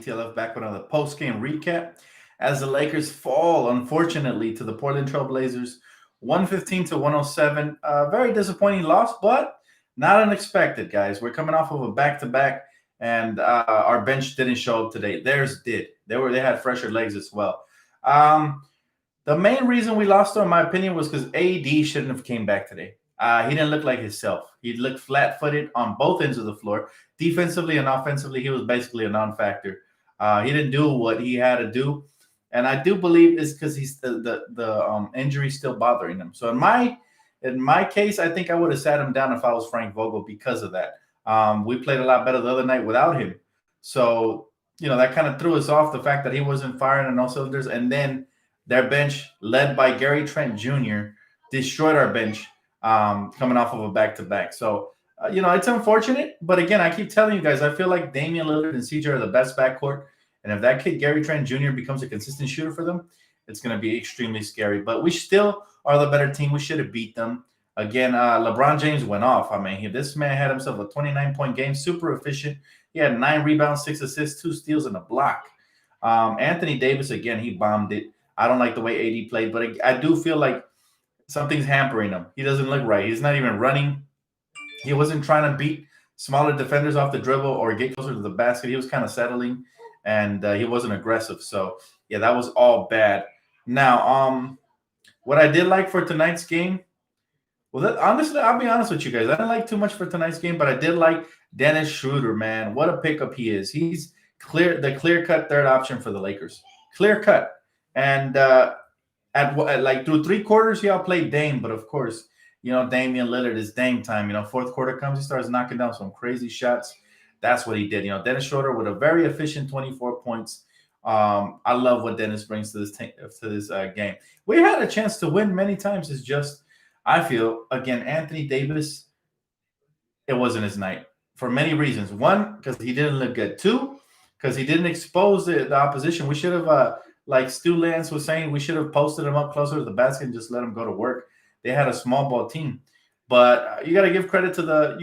Dtlf back with another post-game recap as the Lakers fall, unfortunately, to the Portland Trailblazers, 115 to 107. Very disappointing loss, but not unexpected, guys. We're coming off of a back-to-back, and our bench didn't show up today. Theirs did. They had fresher legs as well. Um, the main reason we lost, though, in my opinion, was because AD shouldn't have came back today. He didn't look like himself. He looked flat-footed on both ends of the floor. Defensively and offensively, he was basically a non-factor. He didn't do what he had to do, and I do believe it's because he's the injury still bothering him. So in my case, I think I would have sat him down if I was Frank Vogel because of that. We played a lot better the other night without him, so that kind of threw us off the fact that he wasn't firing on all cylinders, and then their bench, led by Gary Trent Jr., destroyed our bench coming off of a back-to-back. So, it's unfortunate. But again, I keep telling you guys, I feel like Damian Lillard and CJ are the best backcourt. And if that kid, Gary Trent Jr., becomes a consistent shooter for them, it's going to be extremely scary. But we still are the better team. We should have beat them. Again, LeBron James went off. I mean, this man had himself a 29-point game, super efficient. He had 9 rebounds, 6 assists, 2 steals, and a block. Anthony Davis, again, he bombed it. I don't like the way AD played, but I do feel like something's hampering him. He doesn't look right. He's not even running. He wasn't trying to beat smaller defenders off the dribble or get closer to the basket. He was kind of settling, and he wasn't aggressive. So, yeah, that was all bad. Now, what I did like for tonight's game, honestly, I'll be honest with you guys. I didn't like too much for tonight's game, but I did like Dennis Schroeder, man. What a pickup he is. He's the clear-cut third option for the Lakers. Clear-cut. And at like through 3 quarters, he outplayed Dame. But, of course, Damian Lillard is Dame time. Fourth quarter comes, he starts knocking down some crazy shots. That's what he did. Dennis Schroeder with a very efficient 24 points. I love what Dennis brings to this game. We had a chance to win many times. It's just, I feel, again, Anthony Davis, it wasn't his night for many reasons. 1, because he didn't look good. 2, because he didn't expose the opposition. We should have, like Stu Lance was saying, we should have posted him up closer to the basket and just let him go to work. They had a small ball team. But you got to give credit to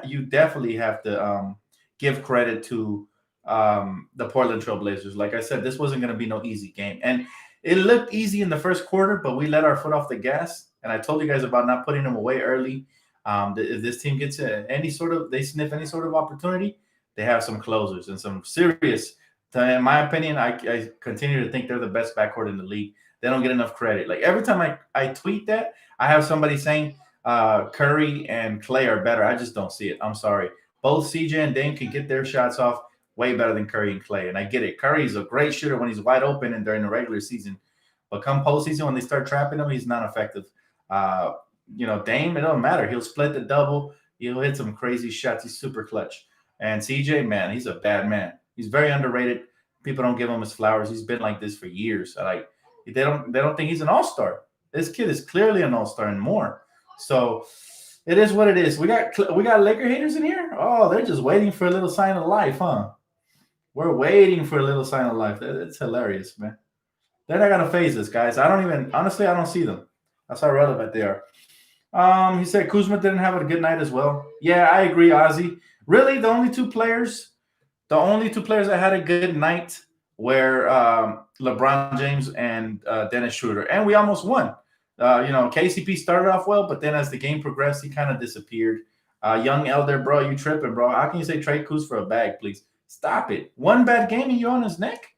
you definitely have to give credit to the Portland Trailblazers. Like I said, this wasn't going to be no easy game. And it looked easy in the first quarter, but we let our foot off the gas. And I told you guys about not putting them away early. If this team gets they sniff any sort of opportunity, they have some closers and some serious. In my opinion, I continue to think they're the best backcourt in the league. They don't get enough credit. Like every time I tweet that, I have somebody saying Curry and Clay are better. I just don't see it. I'm sorry. Both CJ and Dame can get their shots off way better than Curry and Clay. And I get it. Curry's a great shooter when he's wide open and during the regular season. But come postseason, when they start trapping him, he's not effective. Dame, it don't matter. He'll split the double. He'll hit some crazy shots. He's super clutch. And CJ, man, he's a bad man. He's very underrated. People don't give him his flowers. He's been like this for years. They don't think he's an all-star. This kid is clearly an all-star and more. So it is what it is. We got Laker haters in here. Oh, they're just waiting for a little sign of life, huh? We're waiting for a little sign of life. It's hilarious, man. They're not gonna phase us, guys. I don't see them. That's how relevant they are. He said Kuzma didn't have a good night as well. Yeah, I agree, Ozzy. Really, the only two players that had a good night were LeBron James and Dennis Schroeder, and we almost won. KCP started off well, but then as the game progressed, he kind of disappeared. Young Elder, bro, you tripping, bro. How can you say trade Kuz for a bag, please? Stop it. One bad game and you're on his neck?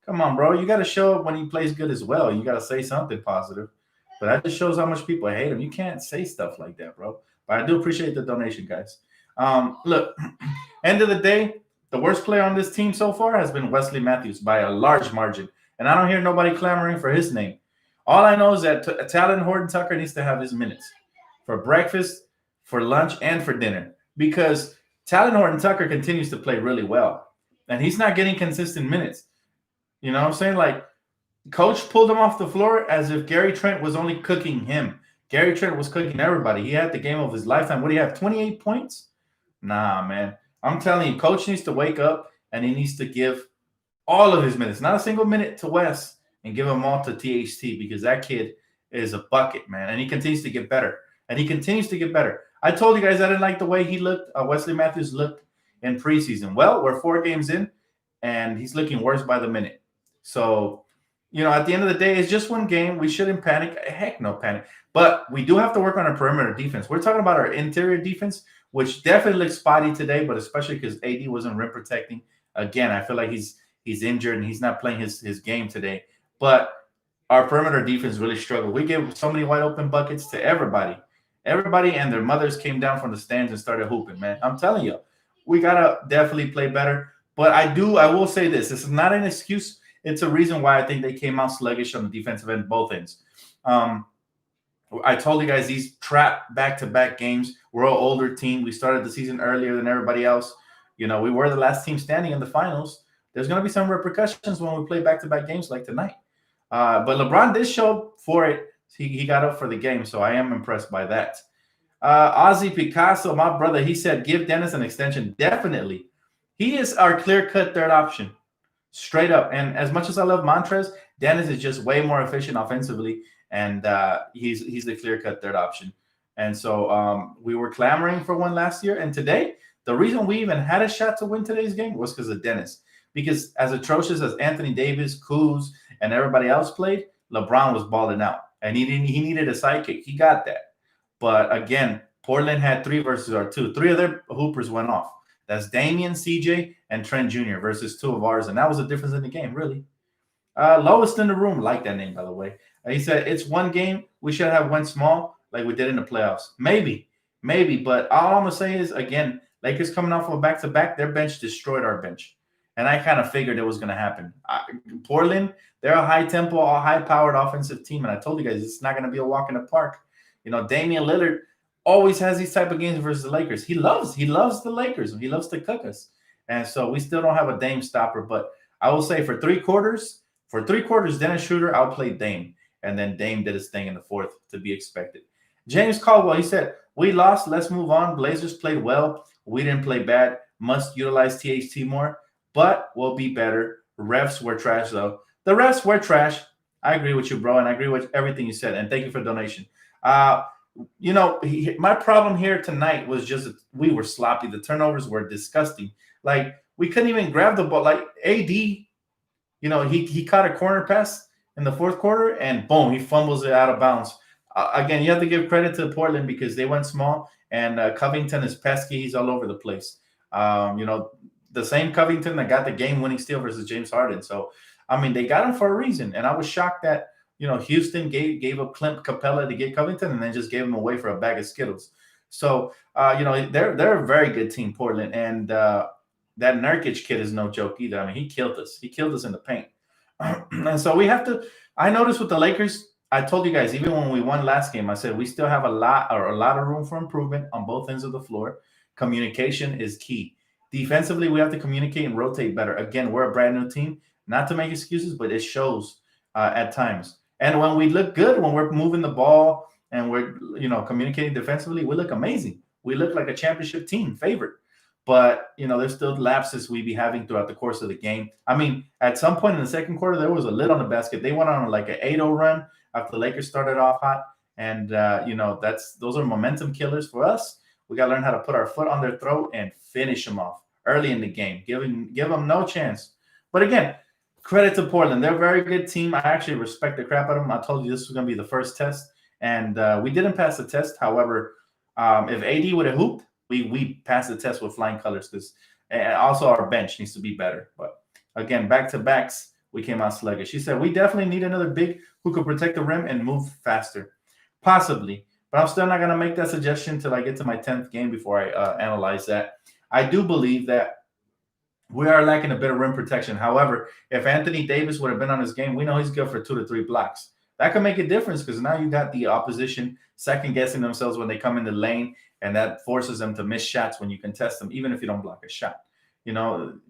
Come on, bro. You got to show up when he plays good as well. You got to say something positive. But that just shows how much people hate him. You can't say stuff like that, bro. But I do appreciate the donation, guys. Look, end of the day, the worst player on this team so far has been Wesley Matthews by a large margin. And I don't hear nobody clamoring for his name. All I know is that Talon Horton Tucker needs to have his minutes for breakfast, for lunch, and for dinner. Because Talon Horton Tucker continues to play really well. And he's not getting consistent minutes. You know what I'm saying? Like, Coach pulled him off the floor as if Gary Trent was only cooking him. Gary Trent was cooking everybody. He had the game of his lifetime. What do you have, 28 points? Nah, man. I'm telling you, Coach needs to wake up and he needs to give all of his minutes, not a single minute to Wes, and give them all to THT because that kid is a bucket, man. And he continues to get better. I told you guys I didn't like the way he looked, Wesley Matthews looked in preseason. Well, we're 4 games in, and he's looking worse by the minute. So, at the end of the day, it's just one game. We shouldn't panic. Heck, no panic. But we do have to work on our perimeter defense. We're talking about our interior defense, which definitely looks spotty today, but especially because AD wasn't rim protecting. Again, I feel like he's injured and he's not playing his game today. But our perimeter defense really struggled. We gave so many wide open buckets to everybody. Everybody and their mothers came down from the stands and started hooping, man. I'm telling you, we gotta definitely play better. But I will say this. This is not an excuse. It's a reason why I think they came out sluggish on the defensive end, both ends. I told you guys these trap back-to-back games. We're an older team. We started the season earlier than everybody else. We were the last team standing in the finals. There's going to be some repercussions when we play back-to-back games like tonight. But LeBron did show for it. He got up for the game, so I am impressed by that. Ozzy Picasso, my brother, he said, give Dennis an extension. Definitely. He is our clear-cut third option, straight up. And as much as I love Montrez, Dennis is just way more efficient offensively, and he's the clear-cut third option. And so we were clamoring for one last year, and today, the reason we even had a shot to win today's game was because of Dennis. Because as atrocious as Anthony Davis, Kuz, and everybody else played, LeBron was balling out, and he needed a sidekick. He got that. But again, Portland had 3 versus our 2. 3 of their hoopers went off. That's Damian, CJ, and Trent Jr. versus 2 of ours, and that was the difference in the game, really. Lowest in the room, like that name, by the way. He said, it's one game. We should have went small like we did in the playoffs. Maybe. But all I'm going to say is, again, Lakers coming off of a back-to-back, their bench destroyed our bench. And I kind of figured it was going to happen. Portland, they're a high-tempo, a high-powered offensive team, and I told you guys it's not going to be a walk in the park. Damian Lillard always has these type of games versus the Lakers. He loves the Lakers. He loves to cook us. And so we still don't have a Dame stopper. But I will say for three quarters, Dennis Schroeder outplayed Dame. And then Dame did his thing in the fourth, to be expected. James Caldwell, he said, we lost. Let's move on. Blazers played well. We didn't play bad. Must utilize THT more. But we'll be better. Refs were trash, though. The refs were trash. I agree with you, bro. And I agree with everything you said. And thank you for the donation. My problem here tonight was just we were sloppy. The turnovers were disgusting. Like, we couldn't even grab the ball. Like, AD, he caught a corner pass in the fourth quarter, and boom, he fumbles it out of bounds. Again, you have to give credit to Portland because they went small, and Covington is pesky. He's all over the place. The same Covington that got the game-winning steal versus James Harden. So, they got him for a reason, and I was shocked that Houston gave up Clint Capella to get Covington and then just gave him away for a bag of Skittles. So, they're a very good team, Portland. And that Nurkic kid is no joke either. He killed us. He killed us in the paint. And so we have to – I noticed with the Lakers, I told you guys, even when we won last game, I said we still have a lot of room for improvement on both ends of the floor. Communication is key. Defensively, we have to communicate and rotate better. Again, we're a brand new team. Not to make excuses, but it shows at times. And when we look good, when we're moving the ball and we're, communicating defensively, we look amazing. We look like a championship team, favorite. But, there's still lapses we be having throughout the course of the game. At some point in the second quarter, there was a lid on the basket. They went on like an 8-0 run after the Lakers started off hot. And, those are momentum killers for us. We got to learn how to put our foot on their throat and finish them off early in the game. Give them no chance. But again, credit to Portland. They're a very good team. I actually respect the crap out of them. I told you this was going to be the first test, and we didn't pass the test. However, if AD would have hooped, we passed the test with flying colors because also our bench needs to be better. But again, back-to-backs, we came out sluggish. She said, we definitely need another big who could protect the rim and move faster. Possibly. But I'm still not going to make that suggestion until I get to my 10th game before I analyze that. I do believe that we are lacking a bit of rim protection. However, if Anthony Davis would have been on his game, we know he's good for 2 to 3 blocks. That could make a difference because now you got the opposition second-guessing themselves when they come in the lane, and that forces them to miss shots when you contest them, even if you don't block a shot.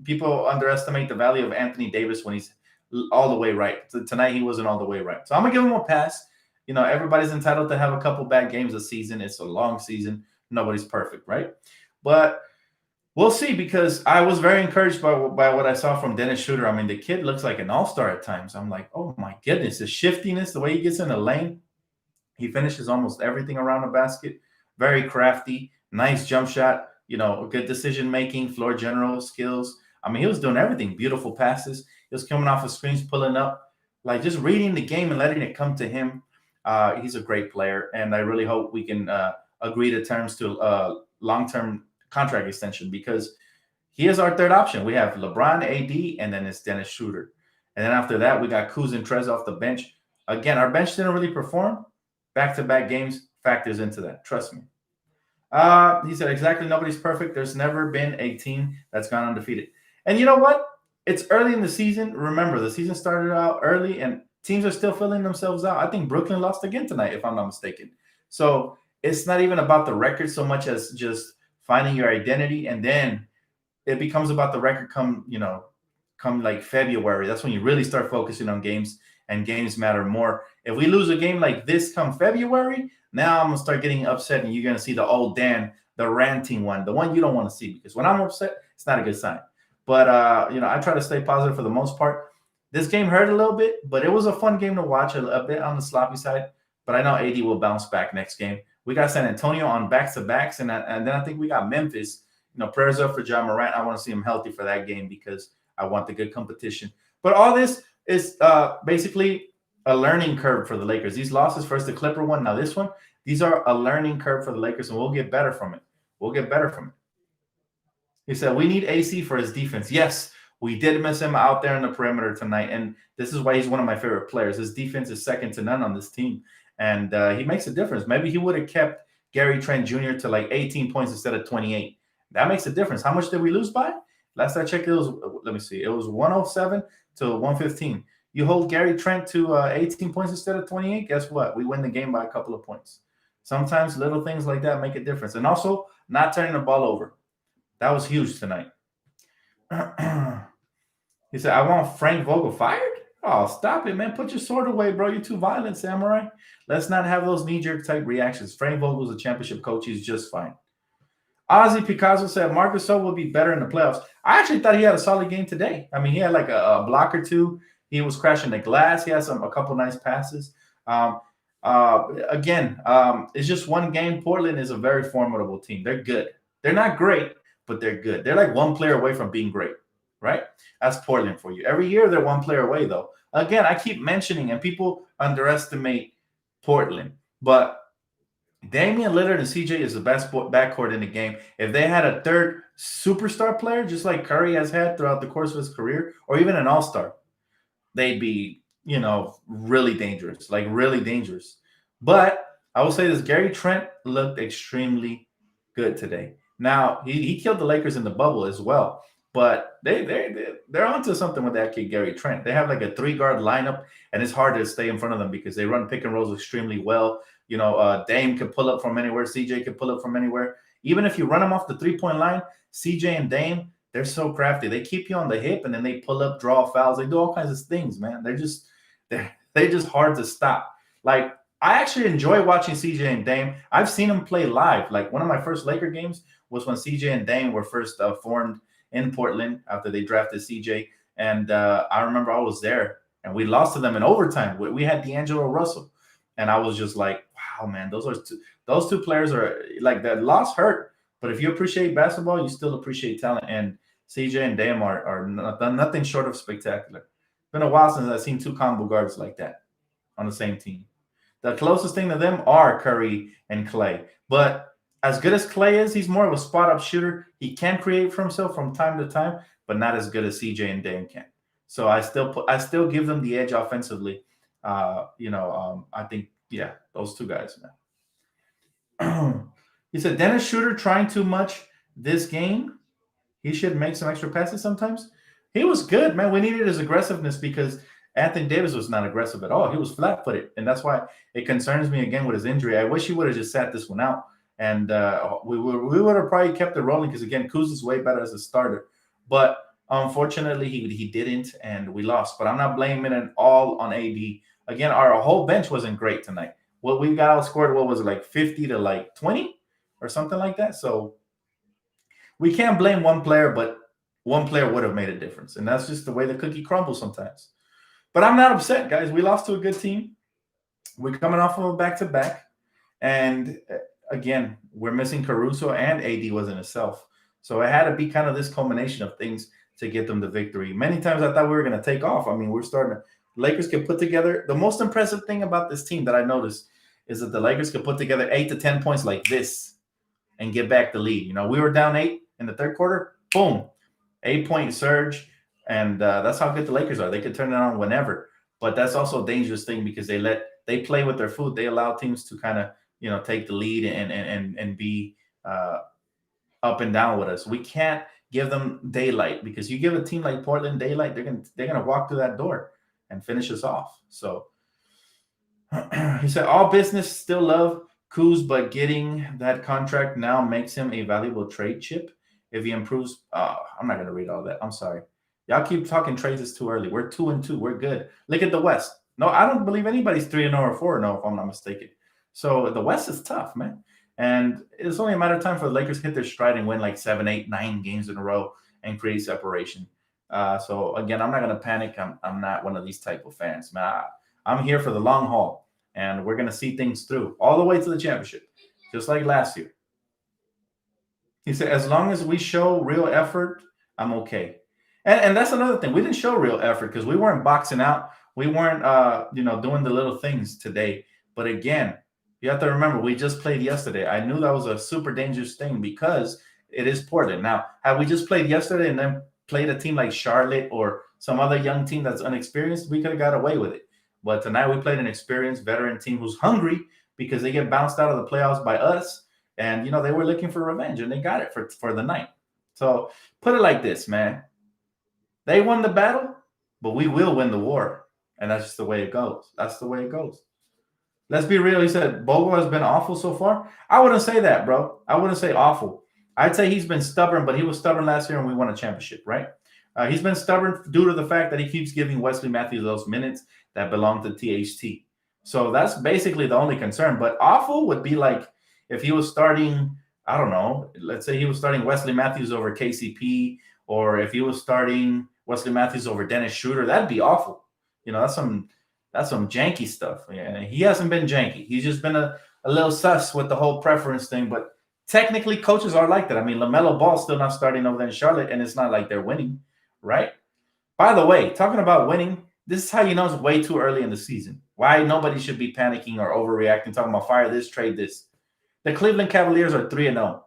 People underestimate the value of Anthony Davis when he's all the way right. Tonight, he wasn't all the way right. So I'm going to give him a pass. Everybody's entitled to have a couple bad games a season. It's a long season. Nobody's perfect, right? But we'll see, because I was very encouraged by what I saw from Dennis Schroeder. The kid looks like an all-star at times. I'm like, oh, my goodness. The shiftiness, the way he gets in the lane. He finishes almost everything around the basket. Very crafty. Nice jump shot. Good decision-making, floor general skills. I mean, he was doing everything. Beautiful passes. He was coming off of screens, pulling up, like just reading the game and letting it come to him. He's a great player, and I really hope we can agree to terms to long-term contract extension because he is our third option. We have LeBron, AD, and then it's Dennis Schroeder. And then after that, we got Kuz and Trez off the bench. Again, our bench didn't really perform. Back-to-back games factors into that. Trust me. He said, exactly, nobody's perfect. There's never been a team that's gone undefeated. And you know what? It's early in the season. Remember, the season started out early, and teams are still filling themselves out. I think Brooklyn lost again tonight, if I'm not mistaken. So it's not even about the record so much as just finding your identity, and then it becomes about the record come like February. That's when you really start focusing on games, and games matter more. If we lose a game like this come February, now I'm gonna start getting upset, and you're gonna see the old Dan, the ranting one, the one you don't want to see, because when I'm upset, it's not a good sign. But I try to stay positive for the most part. This game hurt a little bit, but it was a fun game to watch, a bit on the sloppy side. But I know AD will bounce back next game. We got San Antonio on backs-to-backs, and then I think we got Memphis. Prayers up for John Morant. I want to see him healthy for that game because I want the good competition. But all this is basically a learning curve for the Lakers. These losses, first the Clipper one, now this one, these are a learning curve for the Lakers, and we'll get better from it. We'll get better from it. He said, we need AC for his defense. Yes, we did miss him out there in the perimeter tonight, and this is why he's one of my favorite players. His defense is second to none on this team, and he makes a difference. Maybe he would have kept Gary Trent Jr. to like 18 points instead of 28. That makes a difference. How much did we lose by? Last I checked, it was, let me see, it was 107 to 115. You hold Gary Trent to 18 points instead of 28, guess what? We win the game by a couple of points. Sometimes little things like that make a difference. And also, not turning the ball over. That was huge tonight. He said, I want Frank Vogel fired? Oh, stop it, man. Put your sword away, bro. You're too violent, Samurai. Let's not have those knee-jerk type reactions. Frank Vogel's a championship coach. He's just fine. Ozzy Picasso said Marcus Gasol will be better in the playoffs. I actually thought he had a solid game today. I mean, he had like a block or two. He was crashing the glass. He had a couple nice passes. It's just one game. Portland is a very formidable team. They're good. They're not great, but they're good. They're like one player away from being great, right? That's Portland for you. Every year they're one player away, though. Again, I keep mentioning, and people underestimate Portland, but Damian Lillard and CJ is the best backcourt in the game. If they had a third superstar player, just like Curry has had throughout the course of his career, or even an all-star, they'd be, really dangerous, like really dangerous. But I will say this, Gary Trent looked extremely good today. Now, he killed the Lakers in the bubble as well, but they're onto something with that kid, Gary Trent. They have like a 3-guard lineup, and it's hard to stay in front of them because they run pick and rolls extremely well. Dame can pull up from anywhere. CJ can pull up from anywhere. Even if you run them off the 3-point line, CJ and Dame, they're so crafty. They keep you on the hip, and then they pull up, draw fouls. They do all kinds of things, man. They're just hard to stop. Like, I actually enjoy watching CJ and Dame. I've seen them play live. Like, one of my first Laker games was when CJ and Dame were first formed in Portland after they drafted CJ. And I remember I was there, and we lost to them in overtime. We had D'Angelo Russell. And I was just like, wow, man, those two players are like, that loss hurt. But if you appreciate basketball, you still appreciate talent. And CJ and Dame are nothing short of spectacular. It's been a while since I've seen two combo guards like that on the same team. The closest thing to them are Curry and Clay. But as good as Clay is, he's more of a spot-up shooter. He can create for himself from time to time, but not as good as CJ and Dame can. So I still give them the edge offensively. I think, yeah, those two guys, man. He said, Dennis Schroeder trying too much this game. He should make some extra passes sometimes. He was good, man. We needed his aggressiveness because Anthony Davis was not aggressive at all. He was flat-footed, and that's why it concerns me again with his injury. I wish he would have just sat this one out, and we would have probably kept it rolling because, again, Kuz is way better as a starter. But unfortunately, he didn't, and we lost. But I'm not blaming it all on AD. Again, our whole bench wasn't great tonight. What we got outscored, what was it, like 50 to like 20 or something like that? So we can't blame one player, but one player would have made a difference. And that's just the way the cookie crumbles sometimes. But I'm not upset, guys. We lost to a good team. We're coming off of a back-to-back. And again, we're missing Caruso, and AD wasn't himself. So it had to be kind of this culmination of things to get them the victory. Many times I thought we were going to take off. I mean, we're starting to, Lakers can put together. The most impressive thing about this team that I noticed is that the Lakers can put together 8 to 10 points like this and get back the lead. We were down 8 in the third quarter. Boom, 8-point surge. And that's how good the Lakers are. They can turn it on whenever. But that's also a dangerous thing because they play with their food. They allow teams to kind of take the lead and be up and down with us. We can't give them daylight because you give a team like Portland daylight, they're gonna walk through that door and finish us off. So he said, all business still love Kuz, but getting that contract now makes him a valuable trade chip if he improves. I'm not gonna read all that. I'm sorry. Y'all keep talking trades. It's too early. We're 2-2. We're good. Look at the West. No, I don't believe anybody's 3-0 or 4-0 if I'm not mistaken. So the West is tough, man. And it's only a matter of time for the Lakers to hit their stride and win like 7, 8, 9 games in a row and create separation. So again, I'm not going to panic. I'm not one of these type of fans, man. I'm here for the long haul, and we're going to see things through all the way to the championship, just like last year. He said, as long as we show real effort, I'm okay. And that's another thing. We didn't show real effort because we weren't boxing out. We weren't, doing the little things today. But again, you have to remember, we just played yesterday. I knew that was a super dangerous thing because it is Portland. Now, had we just played yesterday and then played a team like Charlotte or some other young team that's unexperienced, we could have got away with it. But tonight we played an experienced veteran team who's hungry because they get bounced out of the playoffs by us. And, they were looking for revenge, and they got it for the night. So put it like this, man. They won the battle, but we will win the war. And that's just the way it goes. That's the way it goes. Let's be real. He said Bogle has been awful so far. I wouldn't say that, bro. I wouldn't say awful. I'd say he's been stubborn, but he was stubborn last year and we won a championship, right? He's been stubborn due to the fact that he keeps giving Wesley Matthews those minutes that belong to THT. So that's basically the only concern. But awful would be like if he was starting, I don't know, let's say he was starting Wesley Matthews over KCP, or if he was starting Wesley Matthews over Dennis Schroeder, that'd be awful. That's some janky stuff. Yeah, he hasn't been janky. He's just been a little sus with the whole preference thing. But technically, coaches are like that. I mean, LaMelo Ball's still not starting over there in Charlotte, and it's not like they're winning, right? By the way, talking about winning, this is how you know it's way too early in the season. Why nobody should be panicking or overreacting, talking about fire this, trade this. The Cleveland Cavaliers are 3-0.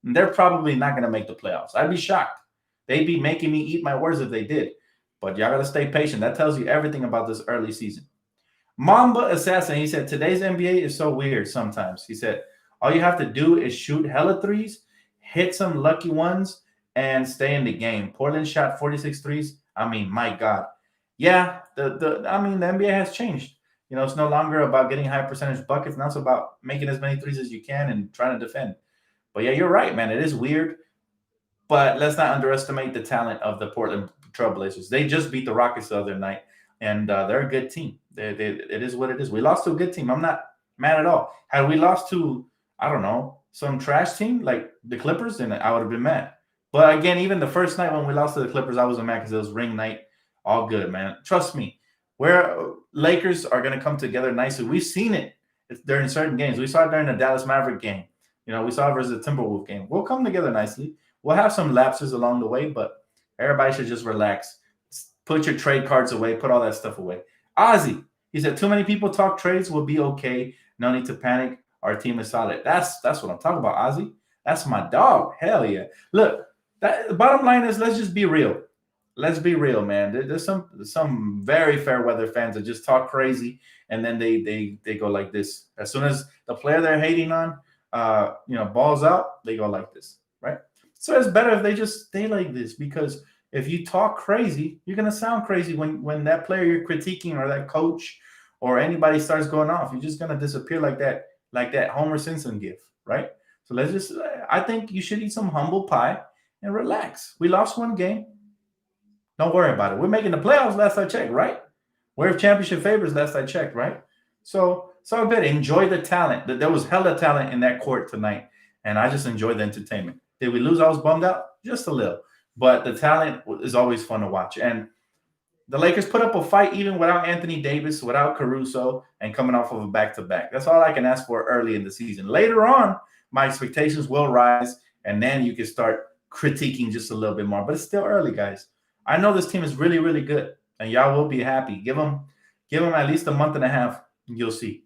And they're probably not going to make the playoffs. I'd be shocked. They'd be making me eat my words if they did. But y'all got to stay patient. That tells you everything about this early season. Mamba Assassin, he said, today's NBA is so weird sometimes. He said, all you have to do is shoot hella threes, hit some lucky ones, and stay in the game. Portland shot 46 threes. I mean, my God. Yeah, the NBA has changed. It's no longer about getting high percentage buckets. Now it's about making as many threes as you can and trying to defend. But yeah, you're right, man. It is weird. But let's not underestimate the talent of the Portland Trailblazers. They just beat the Rockets the other night, and they're a good team. It is what it is. We lost to a good team. I'm not mad at all. Had we lost to, I don't know, some trash team like the Clippers, then I would have been mad. But again, even the first night when we lost to the Clippers, I wasn't mad because it was ring night. All good, man. Trust me. Where Lakers are going to come together nicely. We've seen it during certain games. We saw it during the Dallas Maverick game. We saw it versus the Timberwolves game. We'll come together nicely. We'll have some lapses along the way, but everybody should just relax. Put your trade cards away. Put all that stuff away. Ozzy, he said, too many people talk trades. We'll be okay. No need to panic. Our team is solid. That's what I'm talking about, Ozzy. That's my dog. Hell yeah. Look, the bottom line is let's just be real. Let's be real, man. There's some very fair weather fans that just talk crazy, and then they go like this. As soon as the player they're hating on, balls out, they go like this, right? So it's better if they just stay like this, because if you talk crazy, you're gonna sound crazy when that player you're critiquing or that coach or anybody starts going off. You're just gonna disappear like that Homer Simpson gif, right? So I think you should eat some humble pie and relax. We lost one game. Don't worry about it. We're making the playoffs last I checked, right? We're championship favorites last I checked, right? So a bit. Enjoy the talent. There was hella talent in that court tonight, and I just enjoyed the entertainment. Did we lose? I was bummed out just a little, but the talent is always fun to watch. And the Lakers put up a fight even without Anthony Davis, without Caruso, and coming off of a back-to-back. That's all I can ask for early in the season. Later on, my expectations will rise, and then you can start critiquing just a little bit more. But it's still early, guys. I know this team is really, really good, and y'all will be happy. Give them at least a month and a half. You'll see.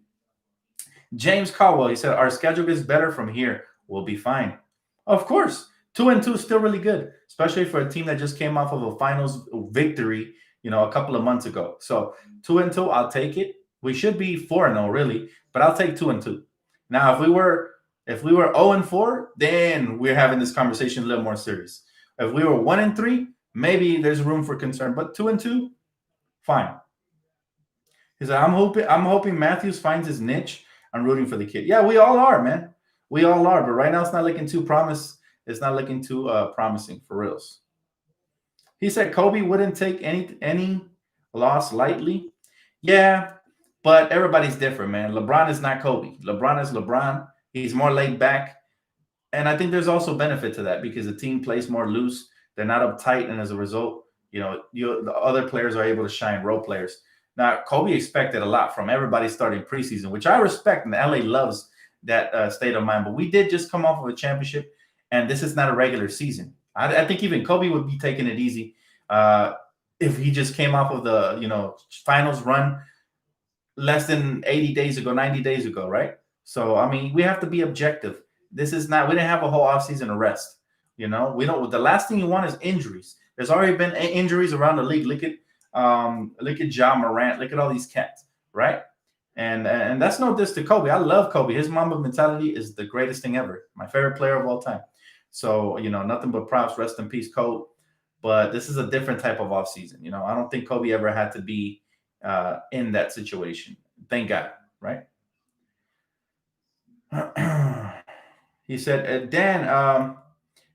James Caldwell, he said, our schedule gets better from here. We'll be fine. Of course, 2-2 is still really good, especially for a team that just came off of a finals victory, a couple of months ago. So 2-2, I'll take it. We should be 4-0, really, but I'll take 2-2. Now, if we were 0-4, then we're having this conversation a little more serious. If we were 1-3, maybe there's room for concern. But 2-2, fine. He said, I'm hoping Matthews finds his niche. I'm rooting for the kid. Yeah, we all are, man. We all are. But right now, it's not looking too It's not looking too promising for reals. He said Kobe wouldn't take any loss lightly. Yeah, but everybody's different, man. LeBron is not Kobe. LeBron is LeBron. He's more laid back. And I think there's also benefit to that because the team plays more loose. They're not uptight. And as a result, the other players are able to shine, role players. Now, Kobe expected a lot from everybody starting preseason, which I respect, and LA loves that state of mind. But we did just come off of a championship, and this is not a regular season. I think even Kobe would be taking it easy if he just came off of the finals run less than 80 days ago, 90 days ago, right? So, I mean, we have to be objective. This is not – we didn't have a whole offseason to rest. We don't – the last thing you want is injuries. There's already been injuries around the league. Look at Ja Morant. Look at all these cats, right? And that's no diss to Kobe. I love Kobe. His Mamba mentality is the greatest thing ever. My favorite player of all time. So, nothing but props. Rest in peace, Kobe. But this is a different type of offseason. I don't think Kobe ever had to be in that situation. Thank God, right? He said, Dan,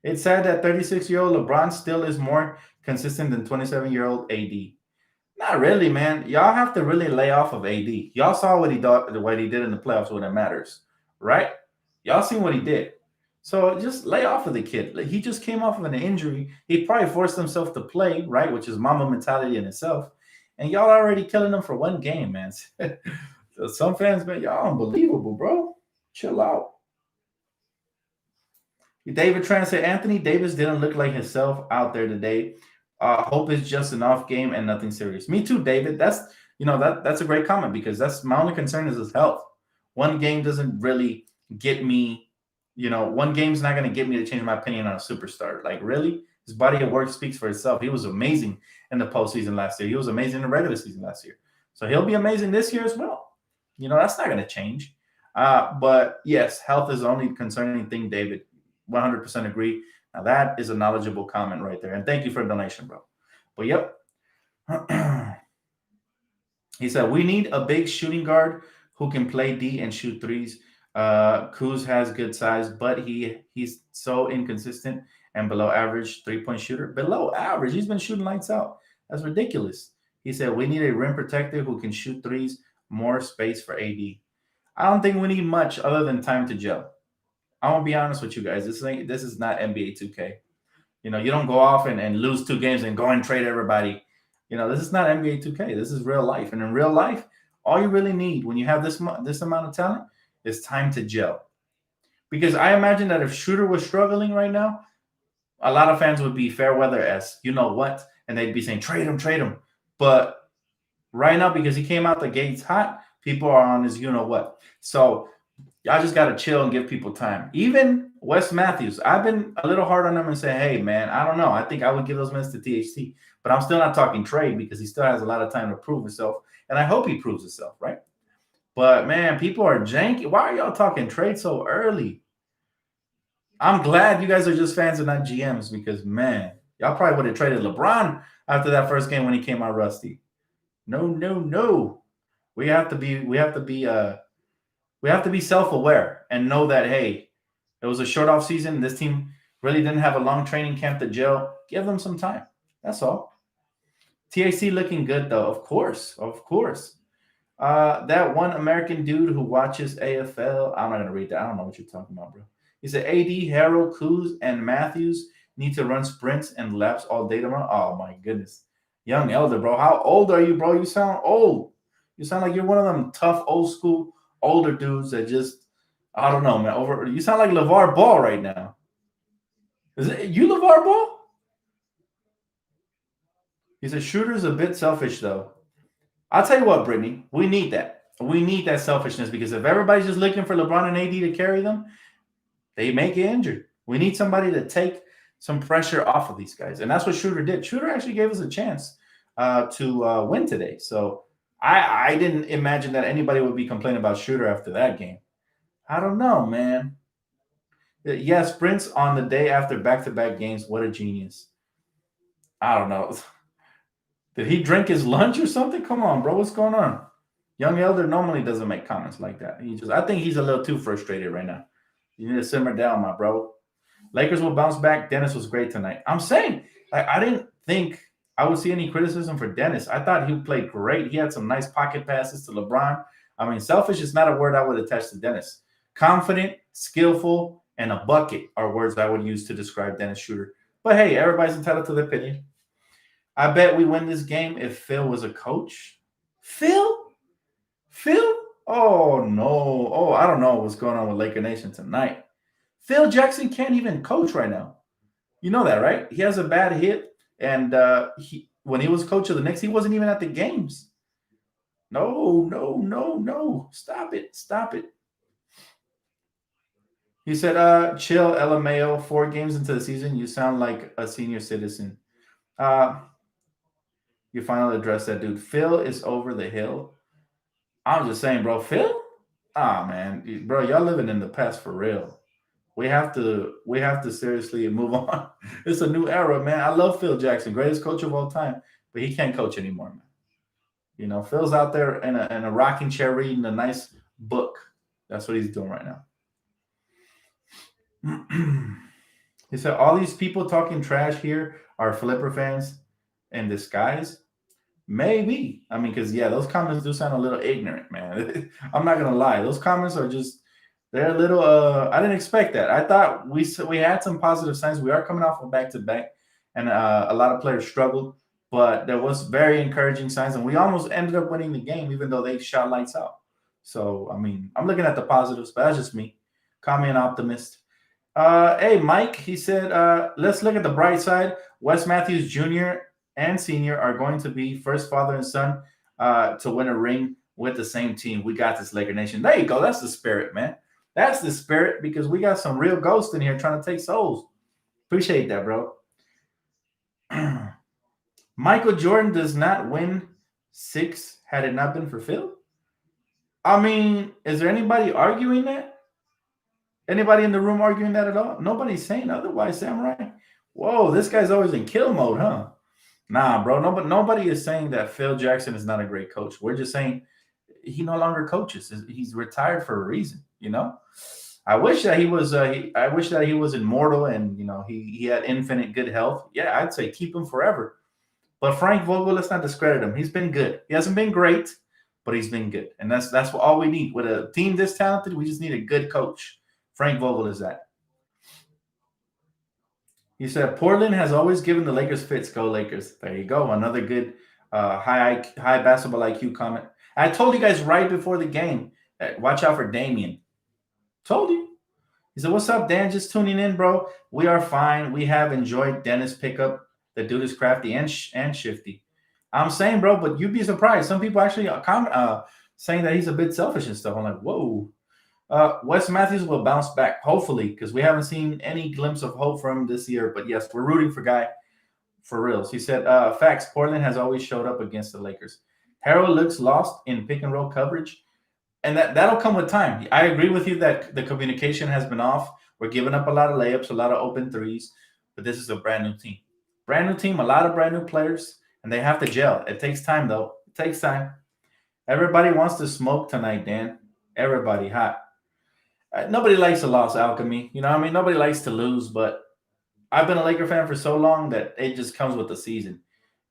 it's sad that 36-year-old LeBron still is more consistent than 27-year-old AD. Not really, man. Y'all have to really lay off of AD. Y'all saw what he did in the playoffs when it matters, right? Y'all seen what he did. So just lay off of the kid. He just came off of an injury. He probably forced himself to play, right? Which is Mamba mentality in itself. And y'all already killing him for one game, man. Some fans, man, y'all unbelievable, bro. Chill out. David Tran said, Anthony Davis didn't look like himself out there today. Hope it's just an off game and nothing serious. Me too, David. That's a great comment because that's my only concern is his health. One game doesn't really get me, one game's not going to get me to change my opinion on a superstar. Like, really? His body of work speaks for itself. He was amazing in the postseason last year. He was amazing in the regular season last year. So he'll be amazing this year as well. That's not going to change. But yes, health is the only concerning thing, David. 100% agree. Now that is a knowledgeable comment right there. And thank you for the donation, bro. But yep. He said, we need a big shooting guard who can play D and shoot threes. Kuz has good size, but he's so inconsistent and below average three-point shooter. Below average. He's been shooting lights out. That's ridiculous. He said, we need a rim protector who can shoot threes, more space for AD. I don't think we need much other than time to gel. I want to be honest with you guys. This is not NBA 2K. You don't go off and lose 2 games and go and trade everybody. This is not NBA 2K. This is real life. And in real life, all you really need when you have this amount of talent is time to gel. Because I imagine that if Shooter was struggling right now, a lot of fans would be fair weather-esque. You know what? And they'd be saying, trade him. But right now, because he came out the gates hot, people are on his you-know-what. So y'all just got to chill and give people time. Even Wes Matthews, I've been a little hard on him and say, hey, man, I don't know. I think I would give those minutes to THT. But I'm still not talking trade because he still has a lot of time to prove himself. And I hope he proves himself, right? But, man, people are janky. Why are y'all talking trade so early? I'm glad you guys are just fans and not GMs because, man, y'all probably would have traded LeBron after that first game when he came out rusty. No. We have to be self-aware and know that, hey, it was a short off season. This team really didn't have a long training camp to gel. Give them some time. That's all. TAC looking good, though. Of course. That one American dude who watches AFL, I'm not going to read that. I don't know what you're talking about, bro. He said, AD, Harold, Kuz, and Matthews need to run sprints and laps all day tomorrow. Oh, my goodness. Young elder, bro. How old are you, bro? You sound old. You sound like you're one of them tough, old school, older dudes that just, I don't know, man. You sound like LeVar Ball right now. Is it you, LeVar Ball? He's a shooter's a bit selfish though. I'll tell you what, Brittany, we need that. We need that selfishness because if everybody's just looking for LeBron and AD to carry them, they may get injured. We need somebody to take some pressure off of these guys, and that's what Shooter did. Shooter actually gave us a chance to win today. So I didn't imagine that anybody would be complaining about Shooter after that game. I don't know, man. Yeah, sprints on the day after back-to-back games. What a genius. I don't know. Did he drink his lunch or something? Come on, bro. What's going on? Young Elder normally doesn't make comments like that. I think he's a little too frustrated right now. You need to simmer down, my bro. Lakers will bounce back. Dennis was great tonight. I'm saying, I didn't think I would see any criticism for Dennis. I thought he played great. He had some nice pocket passes to LeBron. I mean, selfish is not a word I would attach to Dennis. Confident, skillful, and a bucket are words I would use to describe Dennis Schroeder. But hey, everybody's entitled to their opinion. I bet we win this game if Phil was a coach. Phil? Phil? Oh, no. Oh, I don't know what's going on with Laker Nation tonight. Phil Jackson can't even coach right now. You know that, right? He has a bad hit, and when he was coach of the Knicks, he wasn't even at the games. No, no, no, no. Stop it. Stop it. He said, chill, LMAO, 4 games into the season. You sound like a senior citizen. You finally addressed that, dude. Phil is over the hill. I'm just saying, bro. Phil? Ah, man. Bro, y'all living in the past for real. We have to seriously move on. It's a new era, man. I love Phil Jackson, greatest coach of all time, but he can't coach anymore, man. You know, Phil's out there in a rocking chair reading a nice book. That's what he's doing right now. He said, all these people talking trash here are Flipper fans in disguise. Maybe. I mean, because, yeah, those comments do sound a little ignorant, man. I'm not going to lie. Those comments are just, they're a little, I didn't expect that. I thought we had some positive signs. We are coming off of back-to-back, and a lot of players struggled. But there was very encouraging signs, and we almost ended up winning the game, even though they shot lights out. So, I mean, I'm looking at the positives, but that's just me. Call me an optimist. Hey, Mike, he said, let's look at the bright side. Wes Matthews Jr. and Sr. are going to be first father and son to win a ring with the same team. We got this, Laker Nation. There you go. That's the spirit, man. That's the spirit because we got some real ghosts in here trying to take souls. Appreciate that, bro. Michael Jordan does not win 6 had it not been for Phil. I mean, is there anybody arguing that? Anybody in the room arguing that at all? Nobody's saying otherwise, Samurai. Whoa, this guy's always in kill mode, huh? Nah, bro. Nobody is saying that Phil Jackson is not a great coach. We're just saying he no longer coaches. He's retired for a reason, you know? I wish that he was. I wish that he was immortal and he had infinite good health. Yeah, I'd say keep him forever. But Frank Vogel, let's not discredit him. He's been good. He hasn't been great, but he's been good, and that's what all we need with a team this talented. We just need a good coach. Frank Vogel is that. He said Portland has always given the Lakers fits. Go Lakers! There you go. Another good high basketball IQ comment. I told you guys right before the game. Watch out for Damian. Told you. He said, "What's up, Dan? Just tuning in, bro. We are fine. We have enjoyed Dennis pickup. The dude is crafty and shifty. I'm saying, bro, but you'd be surprised. Some people actually saying that he's a bit selfish and stuff. I'm like, whoa. Wes Matthews will bounce back, hopefully, because we haven't seen any glimpse of hope from him this year. But yes, we're rooting for Guy for reals. He said, facts, Portland has always showed up against the Lakers. Harold looks lost in pick and roll coverage. And that'll come with time. I agree with you that the communication has been off. We're giving up a lot of layups, a lot of open threes, but this is a brand new team. Brand new team, a lot of brand new players, and they have to gel. It takes time, though. It takes time. Everybody wants to smoke tonight, Dan. Everybody hot. Nobody likes a loss, Alchemy. You know what I mean? Nobody likes to lose, but I've been a Laker fan for so long that it just comes with the season.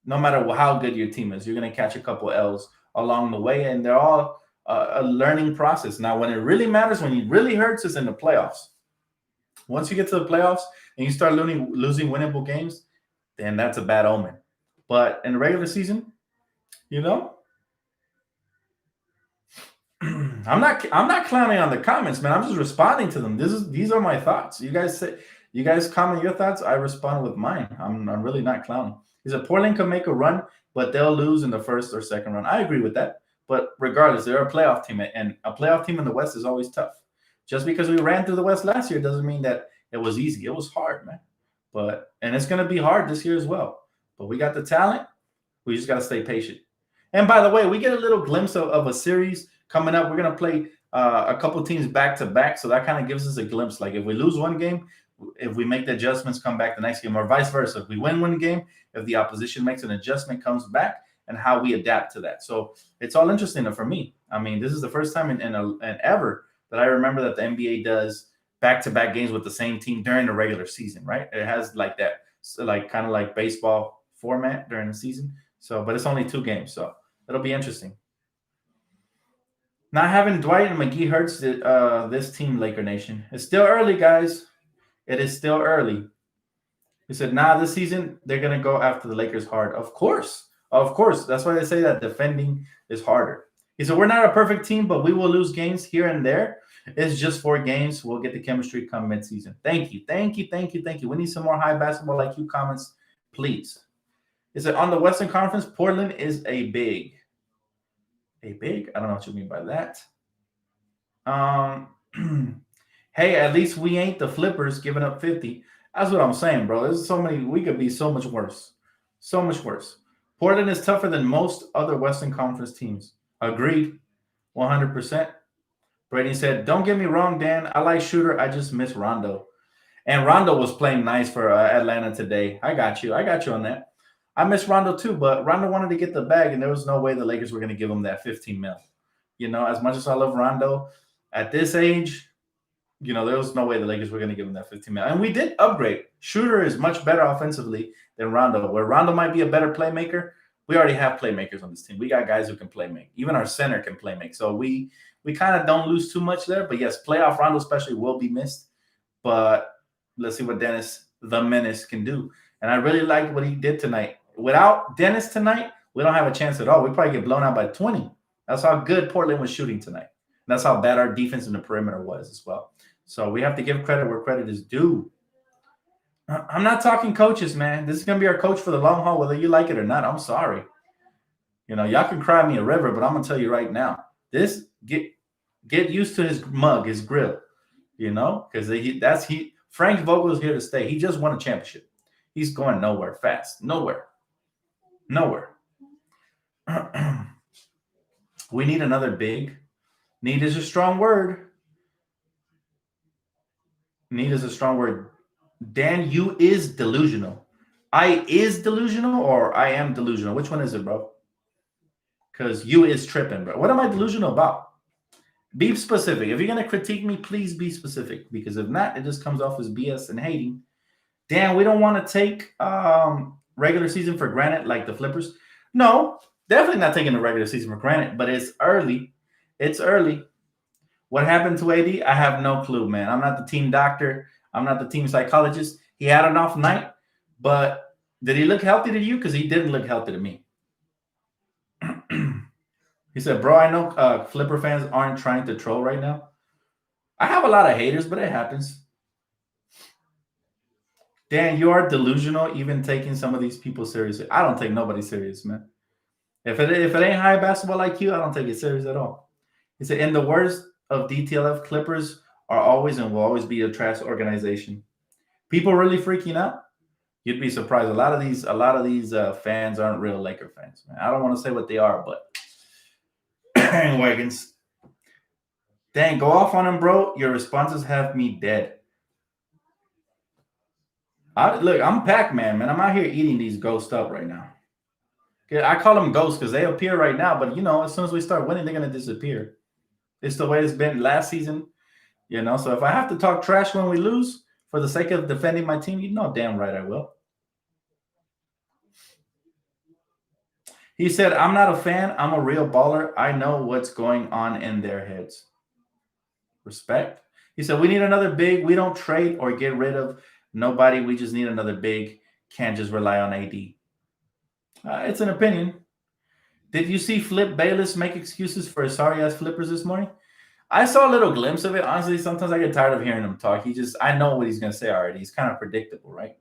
No matter how good your team is, you're going to catch a couple L's along the way, and they're all a learning process. Now, when it really matters, when it really hurts, is in the playoffs. Once you get to the playoffs and you start losing winnable games, then that's a bad omen. But in the regular season, I'm not clowning on the comments, man. I'm just responding to them. These are my thoughts. You guys say You guys comment your thoughts. I respond with mine. I'm really not clowning. He said Portland can make a run, but they'll lose in the first or second round. I agree with that. But regardless, they're a playoff team, and a playoff team in the West is always tough. Just because we ran through the West last year doesn't mean that it was easy. It was hard, man. And it's gonna be hard this year as well. But we got the talent. We just got to stay patient. And by the way, we get a little glimpse of a series coming up. We're going to play a couple teams back to back. So that kind of gives us a glimpse. Like if we lose one game, if we make the adjustments, come back the next game, or vice versa. If we win one game, if the opposition makes an adjustment, comes back, and how we adapt to that. So it's all interesting for me. I mean, this is the first time in ever that I remember that the NBA does back-to-back games with the same team during the regular season, right? It has like that, so like kind of like baseball format during the season. So, but it's only 2 games, so it'll be interesting. Not having Dwight and McGee hurts this team, Laker Nation. It's still early, guys. It is still early. He said, nah, this season they're going to go after the Lakers hard. Of course. Of course. That's why they say that defending is harder. He said, we're not a perfect team, but we will lose games here and there. It's just 4 games. We'll get the chemistry come midseason. Thank you. Thank you. Thank you. Thank you. We need some more high basketball IQ comments, please. He said, on the Western Conference, Portland is a big. A big? I don't know what you mean by that. Hey, at least we ain't the flippers giving up 50. That's what I'm saying, bro. There's so many. We could be so much worse. So much worse. Portland is tougher than most other Western Conference teams. Agreed. 100%. Brady said, don't get me wrong, Dan. I like Shooter. I just miss Rondo. And Rondo was playing nice for Atlanta today. I got you. I got you on that. I miss Rondo too, but Rondo wanted to get the bag, and there was no way the Lakers were going to give him that 15 mil. You know, as much as I love Rondo, at this age, you know, there was no way the Lakers were going to give him that 15 mil. And we did upgrade. Shooter is much better offensively than Rondo. Where Rondo might be a better playmaker, we already have playmakers on this team. We got guys who can play make. Even our center can play make. So we kind of don't lose too much there. But yes, playoff Rondo especially will be missed. But let's see what Dennis the Menace can do. And I really liked what he did tonight. Without Dennis tonight, we don't have a chance at all. We probably get blown out by 20. That's how good Portland was shooting tonight. That's how bad our defense in the perimeter was as well. So we have to give credit where credit is due. I'm not talking coaches, man. This is going to be our coach for the long haul, whether you like it or not. I'm sorry. You know, y'all can cry me a river, but I'm going to tell you right now. This, get used to his mug, his grill, you know, because Frank Vogel is here to stay. He just won a championship. He's going nowhere fast. Nowhere. We need another big. Need is a strong word. Need is a strong word. Dan, you is delusional. I is delusional or I am delusional? Which one is it, bro? Because you is tripping, bro. What am I delusional about? Be specific. If you're going to critique me, please be specific. Because if not, it just comes off as BS and hating. Dan, we don't want to take regular season for granted like the Flippers. No, definitely not taking the regular season for granted, but it's early. It's early. What happened to AD? I have no clue, man. I'm not the team doctor. I'm not the team psychologist. He had an off night, but did he look healthy to you? Because he didn't look healthy to me. He said, bro, I know Flipper fans aren't trying to troll right now. I have a lot of haters, but it happens. Dan, you are delusional even taking some of these people seriously. I don't take nobody serious, man. If it ain't high basketball IQ, I don't take it serious at all. He said, in the words of Dtlf, Clippers are always and will always be a trash organization. People really freaking out. You'd be surprised. A lot of these fans aren't real Laker fans, man. I don't want to say what they are, but wagons. Dang, go off on them, bro. Your responses have me dead. Look, I'm Pac-Man, man. I'm out here eating these ghosts up right now. I call them ghosts because they appear right now, but, you know, as soon as we start winning, they're going to disappear. It's the way it's been last season, you know. So if I have to talk trash when we lose for the sake of defending my team, you know damn right I will. He said, I'm not a fan. I'm a real baller. I know what's going on in their heads. Respect. He said, we need another big. We don't trade or get rid of nobody. We just need another big. Can't just rely on AD. It's an opinion. Did you see Flip Bayless make excuses for his sorry-ass Flippers this morning? I saw a little glimpse of it. Honestly, sometimes I get tired of hearing him talk. I know what he's going to say already. He's kind of predictable, right?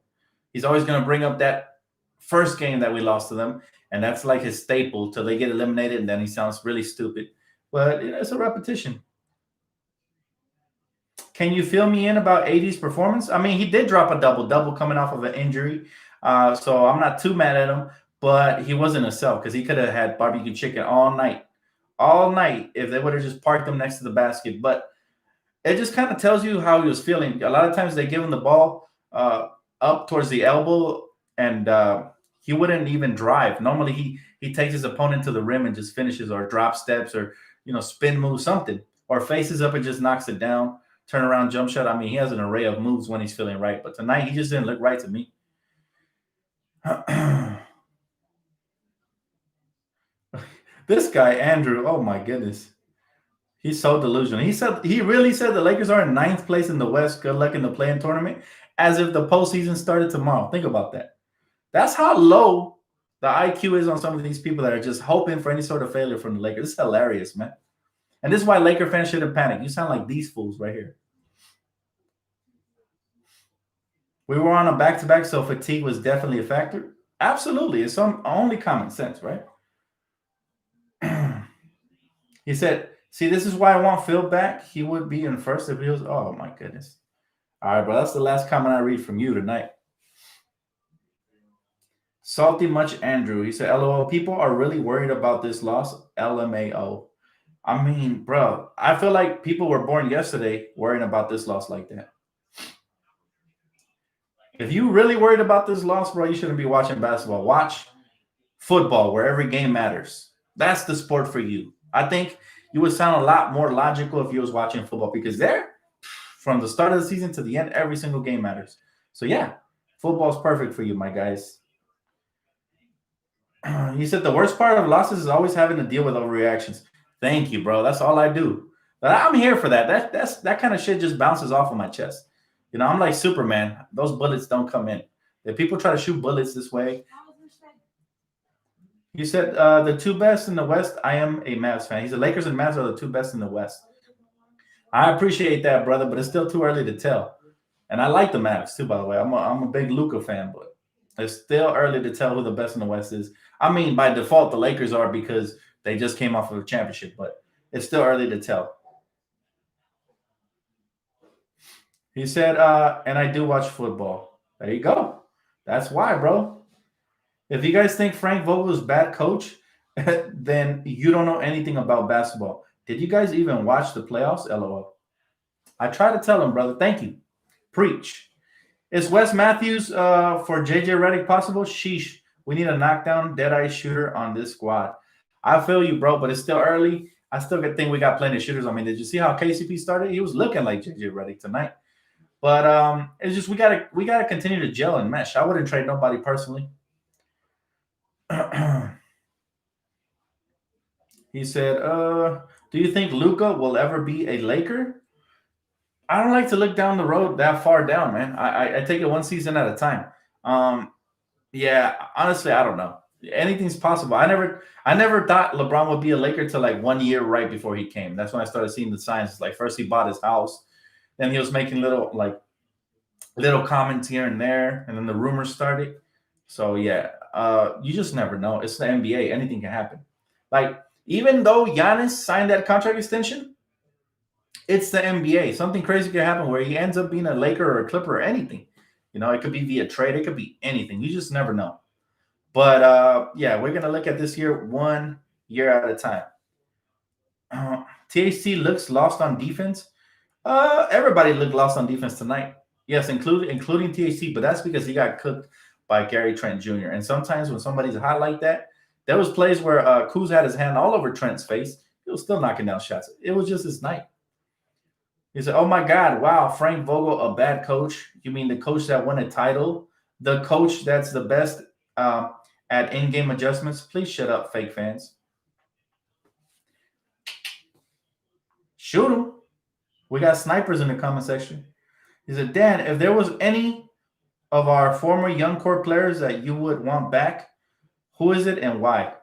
He's always going to bring up that first game that we lost to them, and that's like his staple till they get eliminated, and then he sounds really stupid. But it's a repetition. Can you fill me in about AD's performance? I mean, he did drop a double double coming off of an injury, so I'm not too mad at him. But he wasn't himself because he could have had barbecue chicken all night if they would have just parked him next to the basket. But it just kind of tells you how he was feeling. A lot of times they give him the ball up towards the elbow, and he wouldn't even drive. Normally he takes his opponent to the rim and just finishes, or drop steps, or spin move something, or faces up and just knocks it down. Turn around jump shot. I mean, he has an array of moves when he's feeling right, but tonight he just didn't look right to me. This guy Andrew, oh my goodness. He's so delusional. He really said the Lakers are in ninth place in the West. Good luck in the play-in tournament, as if the postseason started tomorrow. Think about that. That's how low the IQ is on some of these people that are just hoping for any sort of failure from the Lakers. It's hilarious, man. And this is why Laker fans shouldn't panic. You sound like these fools right here. We were on a back-to-back, so fatigue was definitely a factor. Absolutely. It's only common sense, right? He said, see, this is why I want Phil back. He would be in first if he was. Oh, my goodness. All right, bro. That's the last comment I read from you tonight. Salty Much Andrew. He said, LOL, people are really worried about this loss. LMAO. I mean, bro, I feel like people were born yesterday worrying about this loss like that. If you really worried about this loss, bro, you shouldn't be watching basketball. Watch football where every game matters. That's the sport for you. I think you would sound a lot more logical if you was watching football, because there, from the start of the season to the end, every single game matters. So yeah, football's perfect for you, my guys. He said the worst part of losses is always having to deal with overreactions. Thank you, bro. That's all I do. But I'm here for that. That kind of shit just bounces off of my chest. I'm like Superman. Those bullets don't come in. If people try to shoot bullets this way. He said the two best in the West. I am a Mavs fan. He said Lakers and Mavs are the two best in the West. I appreciate that, brother, but it's still too early to tell. And I like the Mavs too, by the way. I'm a big Luka fan, but it's still early to tell who the best in the West is. I mean, by default, the Lakers are because they just came off of a championship, but it's still early to tell. He said, and I do watch football. There you go. That's why, bro. If you guys think Frank Vogel is a bad coach, then you don't know anything about basketball. Did you guys even watch the playoffs? LOL. I try to tell him, brother. Thank you. Preach. Is Wes Matthews for JJ Redick possible? Sheesh. We need a knockdown, dead-eye shooter on this squad. I feel you, bro, but it's still early. I still think we got plenty of shooters. I mean, did you see how KCP started? He was looking like JJ Redick tonight. But it's just we gotta continue to gel and mesh. I wouldn't trade nobody personally. He said, do you think Luka will ever be a Laker? I don't like to look down the road that far down, man. I take it one season at a time. Yeah, honestly, I don't know. Anything's possible. I never thought LeBron would be a Laker till like 1 year right before he came. That's when I started seeing the signs. Like first he bought his house, then he was making little comments here and there, and then the rumors started. So yeah, you just never know. It's the NBA. Anything can happen. Like even though Giannis signed that contract extension, it's the NBA. Something crazy could happen where he ends up being a Laker or a Clipper or anything. It could be via trade. It could be anything. You just never know. But yeah, we're gonna look at this year 1 year at a time. THC looks lost on defense. Everybody looked lost on defense tonight. Yes, including THC, but that's because he got cooked by Gary Trent Jr. And sometimes when somebody's hot like that, there was plays where Kuz had his hand all over Trent's face. He was still knocking down shots. It was just his night. He said, oh, my God, wow, Frank Vogel, a bad coach? You mean the coach that won a title? The coach that's the best at in-game adjustments? Please shut up, fake fans. Shoot him. We got snipers in the comment section. He said, Dan, if there was any of our former young core players that you would want back, who is it and why?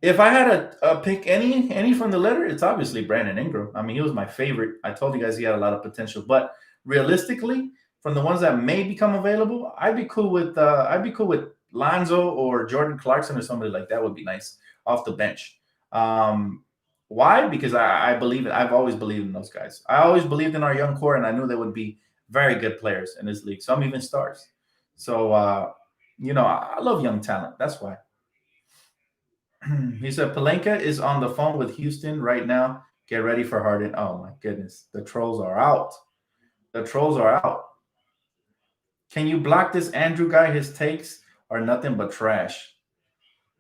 If I had to pick any from the letter, it's obviously Brandon Ingram. I mean, he was my favorite. I told you guys he had a lot of potential, but realistically, from the ones that may become available, I'd be cool with Lonzo or Jordan Clarkson or somebody like that would be nice off the bench. Um, why? Because I believe it. I've always believed in those guys. I always believed in our young core, and I knew they would be very good players in this league. Some even stars. So I love young talent. That's why. He said Palenka is on the phone with Houston right now. Get ready for Harden. Oh my goodness. The trolls are out. The trolls are out. Can you block this Andrew guy? His takes are nothing but trash.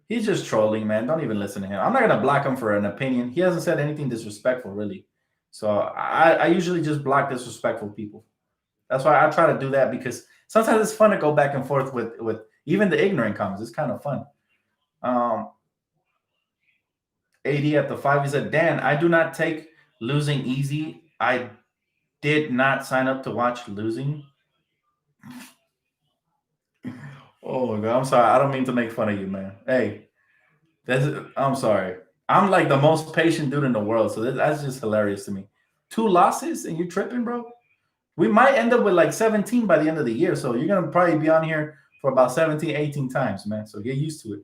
He's just trolling, man. Don't even listen to him. I'm not gonna block him for an opinion. He hasn't said anything disrespectful, really. So I usually just block disrespectful people. That's why I try to do that because sometimes it's fun to go back and forth with even the ignorant comments. It's kind of fun. Um, AD at the 5. He said, Dan, I do not take losing easy. I did not sign up to watch losing. Oh, God. I'm sorry. I don't mean to make fun of you, man. Hey, I'm sorry. I'm like the most patient dude in the world. So that's just hilarious to me. 2 losses and you tripping, bro? We might end up with like 17 by the end of the year. So you're going to probably be on here for about 17, 18 times, man. So get used to it.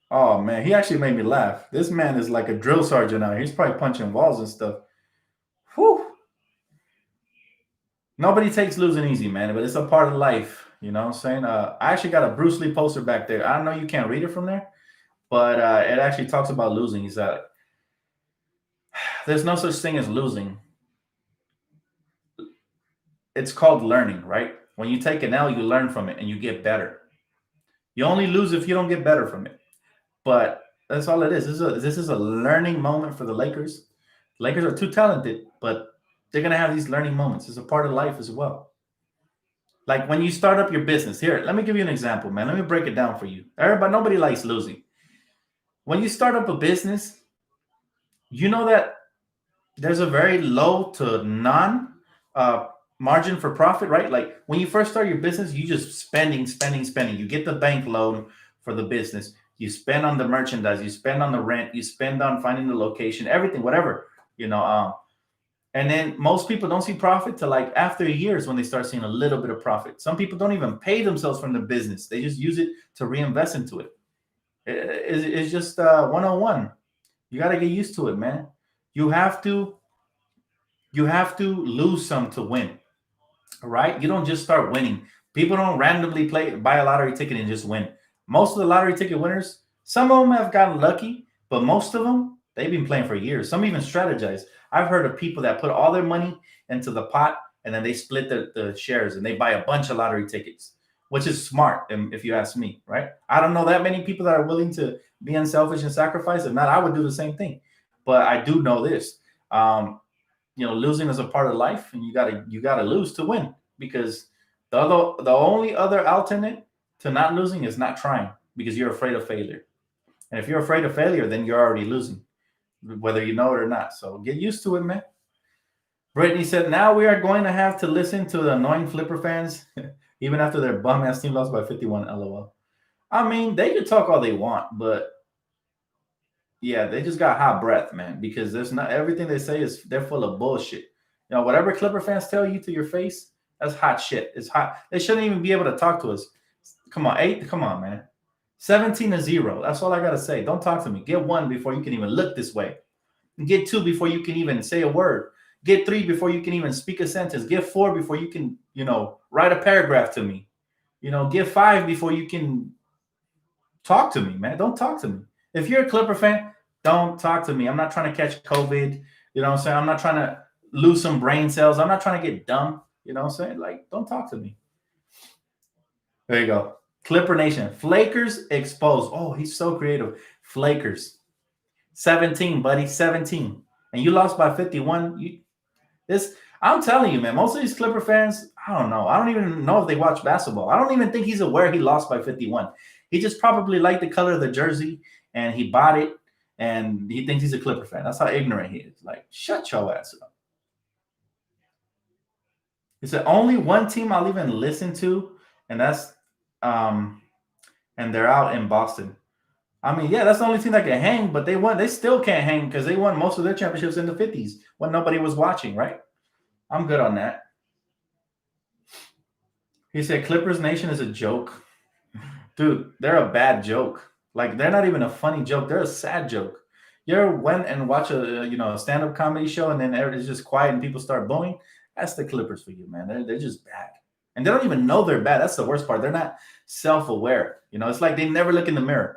Oh, man. He actually made me laugh. This man is like a drill sergeant out here. He's probably punching walls and stuff. Whew. Nobody takes losing easy, man, but it's a part of life. You know what I'm saying? I actually got a Bruce Lee poster back there. I don't know you can't read it from there, but it actually talks about losing. He said, there's no such thing as losing. It's called learning, right? When you take an L, you learn from it and you get better. You only lose if you don't get better from it. But that's all it is. This is a learning moment for the Lakers. Lakers are too talented, but they're going to have these learning moments. It's a part of life as well. Like when you start up your business. Here, let me give you an example, man. Let me break it down for you. Everybody, nobody likes losing. When you start up a business, you know that there's a very low to non uh, margin for profit, right? Like when you first start your business, you just spending. You get the bank loan for the business. You spend on the merchandise. You spend on the rent. You spend on finding the location, everything, whatever. You know, and then most people don't see profit till like after years when they start seeing a little bit of profit. Some people don't even pay themselves from the business. They just use it to reinvest into it. It's just 101. You got to get used to it, man. You have to you have to lose some to win. All right? You don't just start winning. People don't randomly buy a lottery ticket and just win. Most of the lottery ticket winners, some of them have gotten lucky, but most of them they've been playing for years. Some even strategize. I've heard of people that put all their money into the pot and then they split the shares and they buy a bunch of lottery tickets, which is smart, if you ask me, right? I don't know that many people that are willing to be unselfish and sacrifice. If not, I would do the same thing. But I do know this. Losing is a part of life, and you gotta lose to win because the only other alternate to not losing is not trying because you're afraid of failure. And if you're afraid of failure, then you're already losing, whether you know it or not. So get used to it, man. Brittany said, now we are going to have to listen to the annoying Flipper fans, even after their bum ass team lost by 51. LOL. I mean, they can talk all they want, but yeah, they just got hot breath, man, because there's not everything they say is they're full of bullshit. Whatever Clipper fans tell you to your face, that's hot shit. It's hot. They shouldn't even be able to talk to us. Come on, 8. Come on, man. 17-0. That's all I gotta say. Don't talk to me. Get 1 before you can even look this way. Get 2 before you can even say a word. Get 3 before you can even speak a sentence. Get 4 before you can, write a paragraph to me. Get 5 before you can talk to me, man. Don't talk to me. If you're a Clipper fan, don't talk to me. I'm not trying to catch COVID. You know what I'm saying? I'm not trying to lose some brain cells. I'm not trying to get dumb. You know what I'm saying? Like, don't talk to me. There you go. Clipper Nation. Flakers exposed. Oh, he's so creative. Flakers. 17, buddy. 17. And you lost by 51. I'm telling you, man, most of these Clipper fans, I don't know. I don't even know if they watch basketball. I don't even think he's aware he lost by 51. He just probably liked the color of the jersey and he bought it and he thinks he's a Clipper fan. That's how ignorant he is. Like, shut your ass up. He said, only one team I'll even listen to, and that's and they're out in Boston. I mean, yeah, that's the only team that can hang, but they won. They still can't hang because they won most of their championships in the 50s when nobody was watching, right? I'm good on that. He said Clippers Nation is a joke. Dude, they're a bad joke. Like they're not even a funny joke. They're a sad joke. You ever went and watch a stand-up comedy show and then everybody's just quiet and people start booing? That's the Clippers for you, man. They're just bad. And they don't even know they're bad. That's the worst part. They're not self-aware. It's like they never look in the mirror.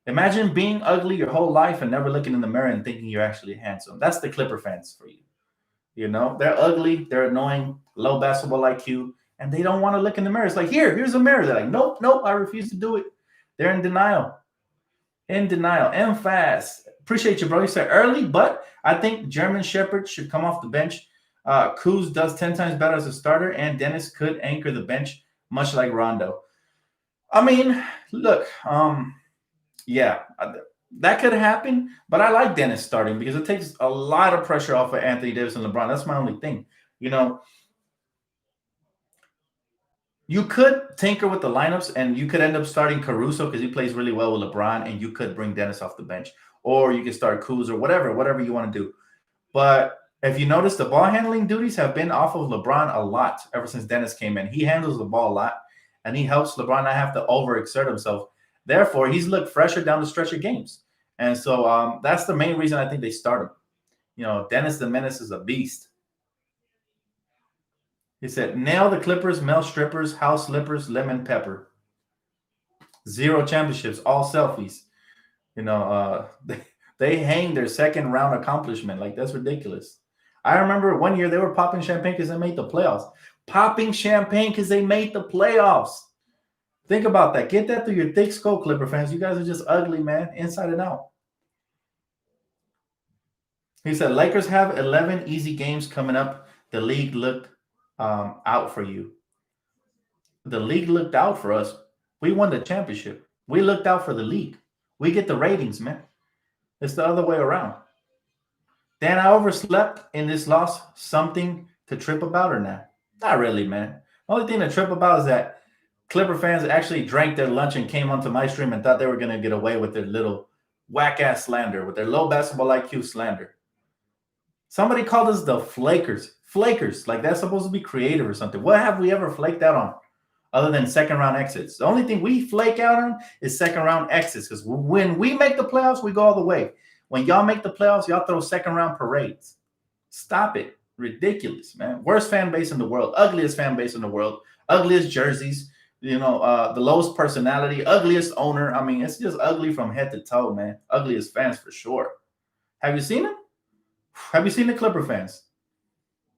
Imagine being ugly your whole life and never looking in the mirror and thinking you're actually handsome. That's the Clipper fans for you. They're ugly, they're annoying, low basketball IQ, and they don't want to look in the mirror. It's like, here's a mirror. They're like, nope, nope, I refuse to do it. They're in denial. In denial. And fast. Appreciate you, bro. You said early, but I think German Shepherd should come off the bench. Kuz does 10 times better as a starter, and Dennis could anchor the bench, much like Rondo. I mean, look, yeah, that could happen, but I like Dennis starting because it takes a lot of pressure off of Anthony Davis and LeBron. That's my only thing. You could tinker with the lineups and you could end up starting Caruso because he plays really well with LeBron, and you could bring Dennis off the bench, or you can start Kuz or whatever you want to do. But if you notice, the ball handling duties have been off of LeBron a lot ever since Dennis came in. He handles the ball a lot, and he helps LeBron not have to overexert himself. Therefore, he's looked fresher down the stretch of games. And so that's the main reason I think they start him. Dennis the Menace is a beast. He said, nail the Clippers, male strippers, house slippers, lemon pepper. 0 championships, all selfies. They hang their second round accomplishment. Like, that's ridiculous. I remember one year they were popping champagne because they made the playoffs. Popping champagne because they made the playoffs. Think about that. Get that through your thick skull, Clipper fans. You guys are just ugly, man, inside and out. He said, Lakers have 11 easy games coming up. The league looked out for you. The league looked out for us. We won the championship. We looked out for the league. We get the ratings, man. It's the other way around. Dan, I overslept in this loss. Something to trip about or not? Not really, man. The only thing to trip about is that Clipper fans actually drank their lunch and came onto my stream and thought they were going to get away with their little whack-ass slander, with their low basketball IQ slander. Somebody called us the Flakers. Flakers. Like, that's supposed to be creative or something. What have we ever flaked out on other than second-round exits? The only thing we flake out on is second-round exits, because when we make the playoffs, we go all the way. When y'all make the playoffs, y'all throw second-round parades. Stop it. Ridiculous, man. Worst fan base in the world. Ugliest fan base in the world. Ugliest jerseys. The lowest personality. Ugliest owner. I mean, it's just ugly from head to toe, man. Ugliest fans for sure. Have you seen them? Have you seen the Clipper fans?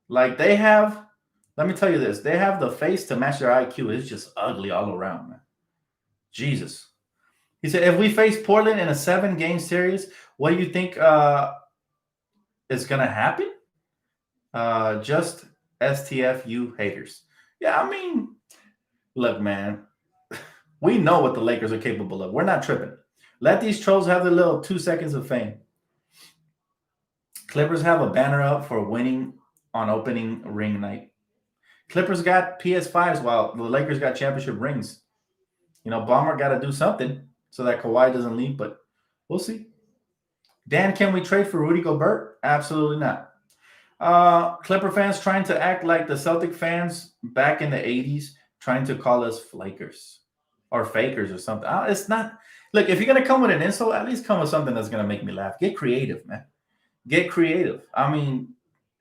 Like, they have, let me tell you this, they have the face to match their IQ. It's just ugly all around, man. Jesus. He said, if we face Portland in a 7-game series, what do you think is going to happen? Just STF, you haters. Yeah, I mean, look, man, we know what the Lakers are capable of. We're not tripping. Let these trolls have their little 2 seconds of fame. Clippers have a banner up for winning on opening ring night. Clippers got PS5s while the Lakers got championship rings. Ballmer got to do something so that Kawhi doesn't leave, but we'll see. Dan, can we trade for Rudy Gobert? Absolutely not. Clipper fans trying to act like the Celtic fans back in the 80s, trying to call us flakers or fakers or something. It's not. Look, if you're going to come with an insult, at least come with something that's going to make me laugh. Get creative, man. Get creative. I mean,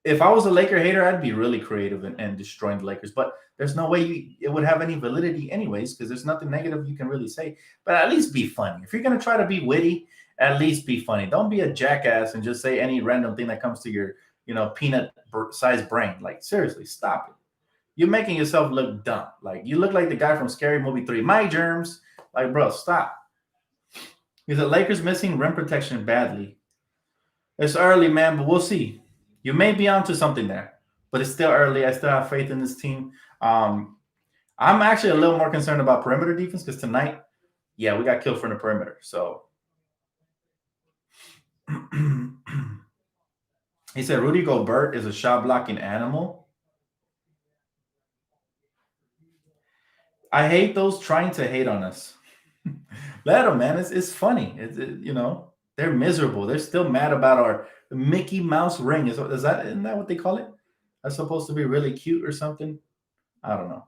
if I was a Laker hater, I'd be really creative and destroying the Lakers. But there's no way it would have any validity anyways, because there's nothing negative you can really say. But at least be funny. If you're going to try to be witty, at least be funny. Don't be a jackass and just say any random thing that comes to your, peanut-sized brain. Like, seriously, stop it. You're making yourself look dumb. Like, you look like the guy from Scary Movie 3. My germs. Like, bro, stop. Is the Lakers missing rim protection badly? It's early, man, but we'll see. You may be onto something there, but it's still early. I still have faith in this team. I'm actually a little more concerned about perimeter defense because tonight, we got killed from the perimeter. So he said Rudy Gobert is a shot blocking animal. I hate those trying to hate on us. Let them, man. It's funny. They're miserable. They're still mad about our Mickey Mouse ring. Isn't that what they call it? That's supposed to be really cute or something. I don't know.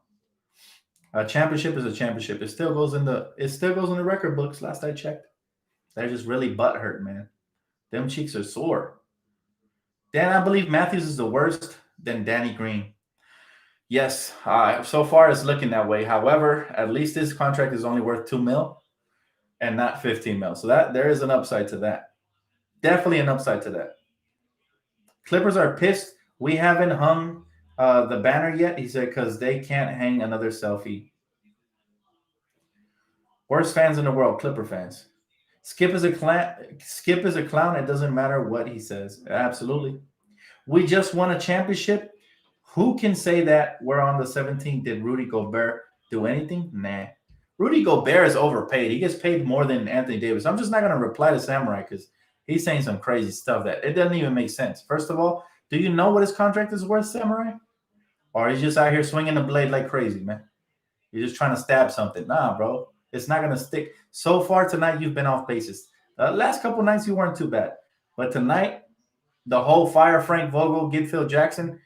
A championship is a championship. It still goes in the record books. Last I checked, they're just really butthurt, man. Them cheeks are sore. Dan, I believe Matthews is the worst. Then Danny Green. Yes, so far it's looking that way. However, at least this contract is only worth 2 mil and not 15 mil. So that there is an upside to that. Definitely an upside to that. Clippers are pissed. We haven't hung the banner yet. He said because they can't hang another selfie. Worst fans in the world, Clipper fans. Skip is a clown. Skip is a clown. It doesn't matter what he says. Absolutely. We just won a championship. Who can say that we're on the 17th? Did Rudy Gobert do anything? Nah. Rudy Gobert is overpaid. He gets paid more than Anthony Davis. I'm just not going to reply to Samurai because he's saying some crazy stuff that it doesn't even make sense. First of all, do you know what his contract is worth, Samurai? Or he's just out here swinging the blade like crazy, man? You're just trying to stab something. Nah, bro. It's not going to stick. So far tonight, you've been off basis. The last couple nights, you weren't too bad. But tonight, the whole fire Frank Vogel, get Phil Jackson,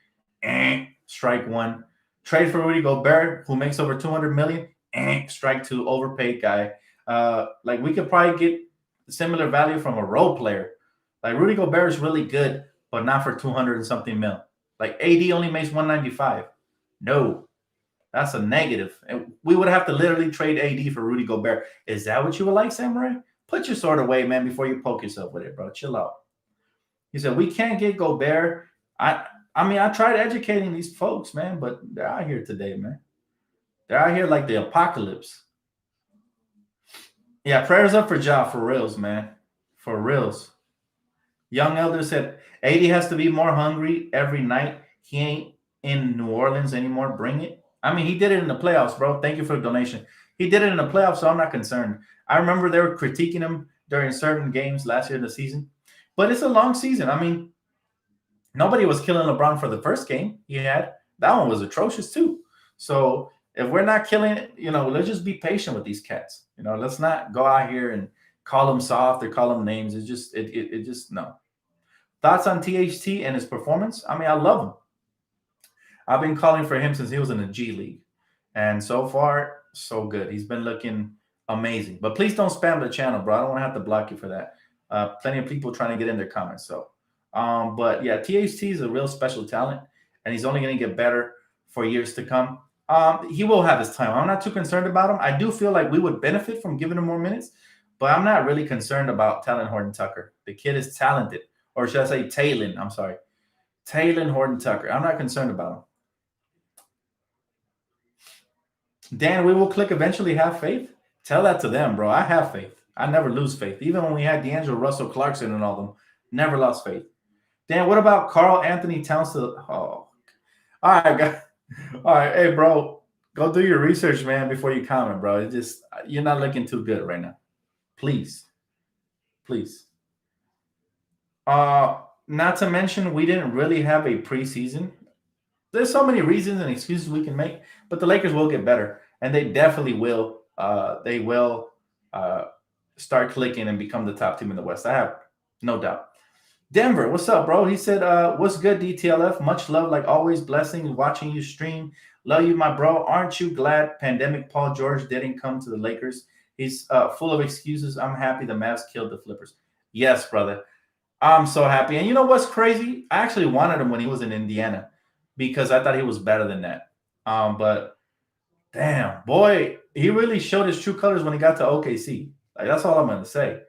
strike one. Trade for Rudy Gobert, who makes over $200 million, strike two. Overpaid guy. Like we could probably get similar value from a role player. Like Rudy Gobert is really good, but not for 200 and something mil. Like AD only makes 195. No, that's a negative. And we would have to literally trade AD for Rudy Gobert. Is that what you would like, Samurai? Put your sword away, man, before you poke yourself with it, bro. Chill out. He said, we can't get Gobert. I mean, I tried educating these folks, man, but they're out here today, man. They're out here like the apocalypse. Yeah, prayers up for Ja, for reals, man. For reals. Young Elder said, AD has to be more hungry every night. He ain't in New Orleans anymore. Bring it. I mean, he did it in the playoffs, bro. Thank you for the donation. He did it in the playoffs, so I'm not concerned. I remember they were critiquing him during certain games last year in the season. But it's a long season. I mean, nobody was killing LeBron for the first game he had. That one was atrocious too. So if we're not killing it, let's just be patient with these cats. Let's not go out here and call them soft or call them names. It's just it just no. Thoughts on THT and his performance? I mean, I love him. I've been calling for him since he was in the G League. And so far, so good. He's been looking amazing. But please don't spam the channel, bro. I don't want to have to block you for that. Plenty of people trying to get in their comments. So, but yeah, THT is a real special talent, and he's only going to get better for years to come. He will have his time. I'm not too concerned about him. I do feel like we would benefit from giving him more minutes, but I'm not really concerned about Talon Horton-Tucker. The kid is talented, or should I say Talon? I'm sorry. Talon Horton-Tucker. I'm not concerned about him. Dan, we will click eventually. Have faith. Tell that to them, bro. I have faith. I never lose faith. Even when we had D'Angelo Russell, Clarkson, and all of them, never lost faith. Dan, what about Karl Anthony Towns? All right, guys. All right, hey, bro, go do your research, man, before you comment, bro. It's just you're not looking too good right now. Please. Not to mention, we didn't really have a preseason. There's so many reasons and excuses we can make, but the Lakers will get better, and they definitely will. They will start clicking and become the top team in the West. I have no doubt. Denver, what's up, bro? He said, what's good, DTLF? Much love, like always. Blessings watching you stream. Love you, my bro. Aren't you glad pandemic Paul George didn't come to the Lakers? He's full of excuses. I'm happy the Mavs killed the Flippers. Yes, brother. I'm so happy. And you know what's crazy? I actually wanted him when he was in Indiana because I thought he was better than that. But damn, boy, he really showed his true colors when he got to OKC. Like, that's all I'm going to say.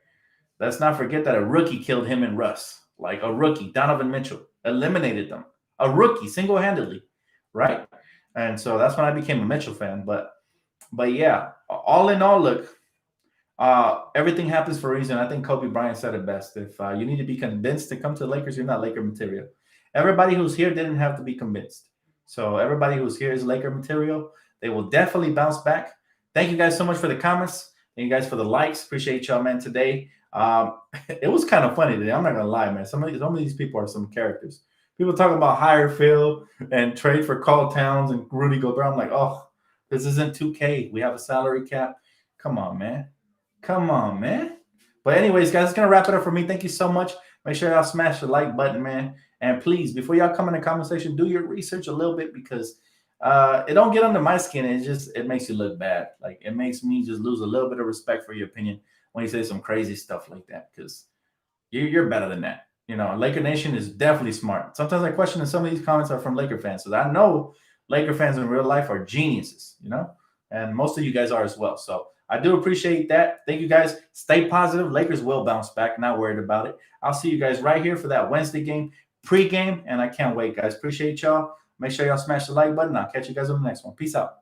Let's not forget that a rookie killed him and Russ. Like a rookie, Donovan Mitchell, eliminated them. A rookie, single-handedly, right? And so that's when I became a Mitchell fan. But yeah, all in all, look, everything happens for a reason. I think Kobe Bryant said it best. If you need to be convinced to come to the Lakers, you're not Laker material. Everybody who's here didn't have to be convinced. So everybody who's here is Laker material. They will definitely bounce back. Thank you guys so much for the comments. Thank you guys for the likes. Appreciate y'all, man, today. It was kind of funny today. I'm not going to lie, man. Some of these people are some characters. People talking about hire Phil and trade for Carl Towns and Rudy Gobert. I'm like, oh, this isn't 2K. We have a salary cap. Come on, man. Come on, man. But anyways, guys, it's gonna wrap it up for me. Thank you so much. Make sure y'all smash the like button, man. And please, before y'all come in the comment section, do your research a little bit because it don't get under my skin. It makes you look bad. Like it makes me just lose a little bit of respect for your opinion when you say some crazy stuff like that. Because you're better than that. You know, Laker Nation is definitely smart. Sometimes I question if some of these comments are from Laker fans. So I know Laker fans in real life are geniuses, you know, and most of you guys are as well. So I do appreciate that. Thank you guys. Stay positive. Lakers will bounce back. Not worried about it. I'll see you guys right here for that Wednesday game, pregame, and I can't wait, guys. Appreciate y'all. Make sure y'all smash the like button. I'll catch you guys on the next one. Peace out.